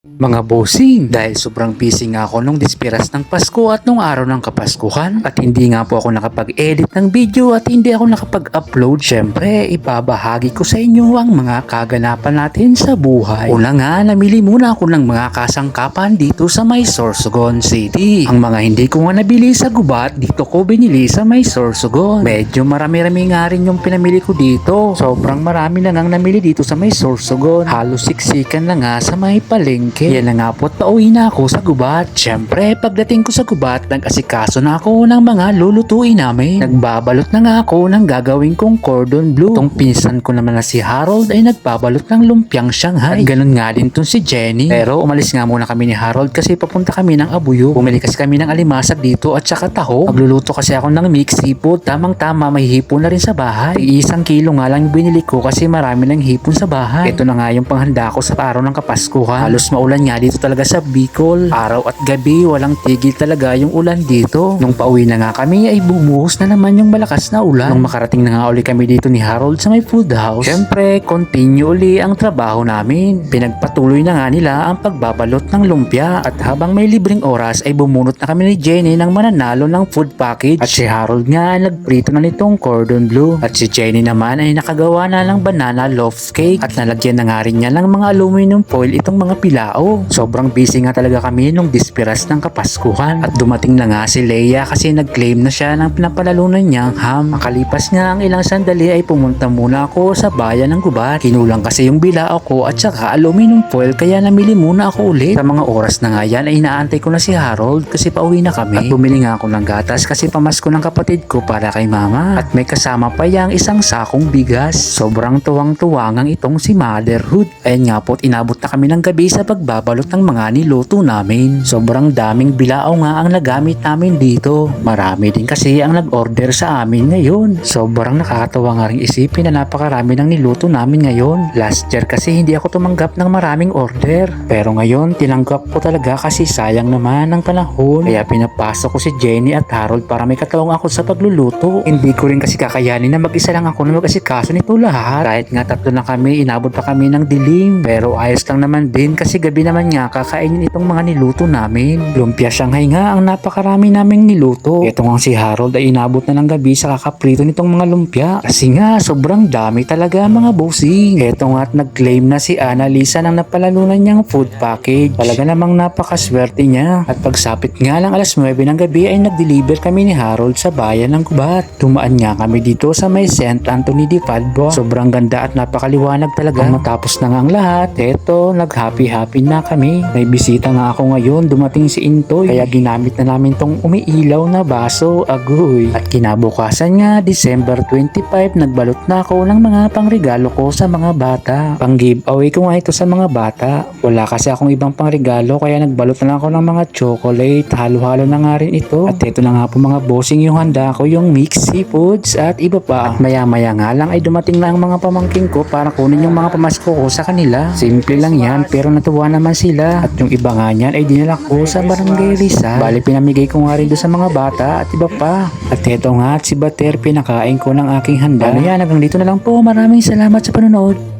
Mga bossing, dahil sobrang busy nga ako nung dispiras ng Pasko at nung araw ng Kapaskuhan at hindi nga po ako nakapag-edit ng video at hindi ako nakapag-upload, syempre ibabahagi ko sa inyo ang mga kaganapan natin sa buhay. Una nga, namili muna ako ng mga kasangkapan dito sa may Sorsogon City. Ang mga hindi ko nga nabili sa Gubat, dito ko binili sa may Sorsogon. Medyo marami-rami nga rin yung pinamili ko dito. Sobrang marami na ngang namili dito sa may Sorsogon. Halos siksikan na nga sa may palengke. Yan na nga po at pauwi na ako sa Gubat. Syempre, pagdating ko sa Gubat, nag-asikaso na ako ng mga lulutuin namin. Nagbabalot na nga ako ng gagawin kong cordon bleu. Itong pinsan ko naman na si Harold ay nagbabalot ng lumpiang Shanghai. At ganun nga din tong si Jenny. Pero umalis nga muna kami ni Harold kasi papunta kami ng Abuyo. Bumili kasi kami ng alimasag dito at saka taho. Magluluto kasi ako ng mixed seafood. Tamang-tama, may hipon na rin sa bahay. Isang kilo nga lang binili ko kasi marami ng hipon sa bahay. Ito na nga yung panghanda ko sa araw ng Kapaskuhan. Halos maulan nga dito talaga sa Bicol. Araw at gabi, walang tigil talaga yung ulan dito. Nung pauwi na nga kami ay bumuhos na naman yung malakas na ulan. Nung makarating na nga uli kami dito ni Harold sa may food house, syempre, continue uli ang trabaho namin. Pinagpatuloy na nga nila ang pagbabalot ng lumpia at habang may libreng oras ay bumunot na kami ni Jenny ng mananalo ng food package at si Harold nga nagprito na nitong cordon bleu at si Jenny naman ay nakagawa na ng banana loaf cake at nalagyan na nga rin niya ng mga aluminum foil itong mga pilao. Sobrang busy nga talaga kami nung dispiras ng Kapaskuhan at dumating na nga si Leia kasi nag-claim na siya ng pinapalalunan niyang ham. Makalipas nga ang ilang sandali ay pumunta muna ako sa bayan ng Gubat. Kinulang kasi yung bilao ko at saka aluminum foil kaya namili muna ako ulit. Sa mga oras na nga yan ay inaantay ko na si Harold kasi pauwi na kami at bumili nga ako ng gatas kasi pamasko ng kapatid ko para kay mama at may kasama pa yang isang sakong bigas. Sobrang tuwang-tuwa ngang itong si Motherhood. Ayun nga po, inabot na kami ng gabi sa pagbabalot ng mga niluto namin. Sobrang daming bilao nga ang nagamit namin dito. Marami din kasi ang nag-order sa amin ngayon. Sobrang nakakatawa nga rin isipin na napakarami ng niluto namin ngayon. Last year kasi hindi ako tumanggap ng maraming order. Pero ngayon tinanggap ko talaga kasi sayang naman ang panahon. Kaya pinapasok ko si Jenny at Harold para may katawang ako sa pagluluto. Hindi ko rin kasi kakayanin na mag-isa lang ako na mag-asikaso nito lahat. Kahit nga tatlo na kami, inabot pa kami ng dilim. Pero ayos lang naman din kasi gabi naman nga kakainin itong mga niluto namin. Lumpia Shanghai nga ang napakarami naming niluto. Ito nga si Harold ay inabot na ng gabi sa kakaprito nitong mga lumpia. Kasi nga sobrang dami talaga mga bossing. Ito nga at nag-claim na si Annalisa ng napalalunan niyang food package. Talaga namang napakaswerte niya. At pagsapit nga lang alas 9 ng gabi ay nag-deliver kami ni Harold sa bayan ng Gubat. Dumaan nga kami dito sa may St. Anthony de Padua. Sobrang ganda at napakaliwanag talaga. Matapos na nga ang lahat, eto nag-happy na kami. May bisita nga ako ngayon, dumating si Intoy. Kaya ginamit na namin tong umiilaw na baso, agoy. At kinabukasan nga, December 25, nagbalot na ako ng mga pangregalo ko sa mga bata. Pang giveaway ko nga ito sa mga bata. Wala kasi akong ibang pangregalo kaya nagbalot na lang ako ng mga chocolate. Halo-halo na nga rin ito. At ito na nga po mga bossing yung handa ko, yung mixed seafoods at iba pa. At maya-maya nga lang ay dumating na ang mga pamangking ko para kunin yung mga pamasko ko sa kanila. Simple lang yan pero natuwa naman sila. At yung iba nga niyan ay dinala ko sa Barangay Rizal. Bali pinamigay ko nga rin doon sa mga bata at iba pa. At eto nga at si Bater pinakain ko ng aking handa. Ano yan, hanggang dito na lang po. Maraming salamat sa panonood.